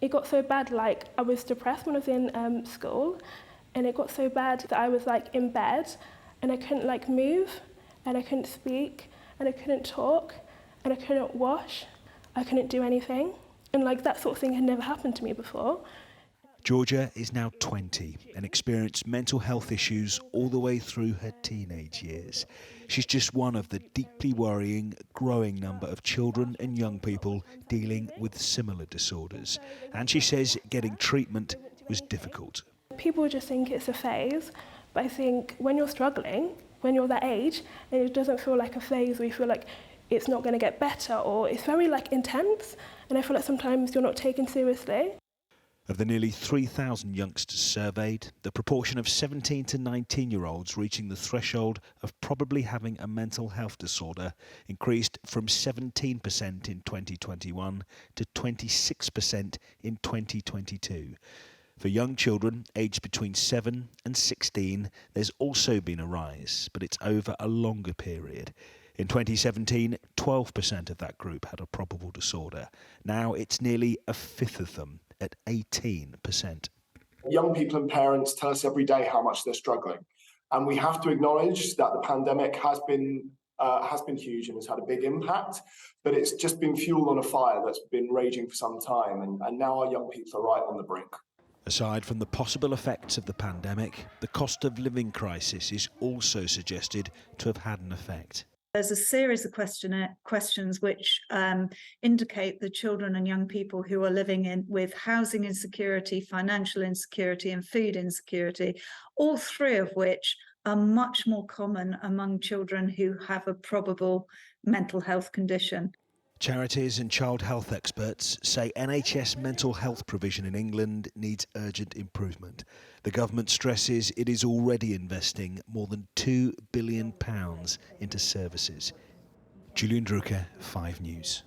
It got so bad, like I was depressed when I was in school, and it got so bad that I was like in bed and I couldn't like move and I couldn't speak and I couldn't talk and I couldn't wash. I couldn't do anything. And like that sort of thing had never happened to me before. Georgia is now 20 and experienced mental health issues all the way through her teenage years. She's just one of the deeply worrying, growing number of children and young people dealing with similar disorders. And she says getting treatment was difficult. People just think it's a phase, but I think when you're struggling, when you're that age, and it doesn't feel like a phase where you feel like it's not going to get better, or it's very like intense, and I feel like sometimes you're not taken seriously. Of the nearly 3,000 youngsters surveyed, the proportion of 17 to 19-year-olds reaching the threshold of probably having a mental health disorder increased from 17% in 2021 to 26% in 2022. For young children aged between 7 and 16, there's also been a rise, but it's over a longer period. In 2017, 12% of that group had a probable disorder. Now it's nearly a fifth of them, at 18%. Young people and parents tell us every day how much they're struggling. And we have to acknowledge that the pandemic has been huge and has had a big impact, but it's just been fuel on a fire that's been raging for some time. And now our young people are right on the brink. Aside from the possible effects of the pandemic, the cost of living crisis is also suggested to have had an effect. There's a series of questions which indicate the children and young people who are living with housing insecurity, financial insecurity and food insecurity, all three of which are much more common among children who have a probable mental health condition. Charities and child health experts say NHS mental health provision in England needs urgent improvement. The government stresses it is already investing more than £2 billion into services. Julian Drucker, 5 News.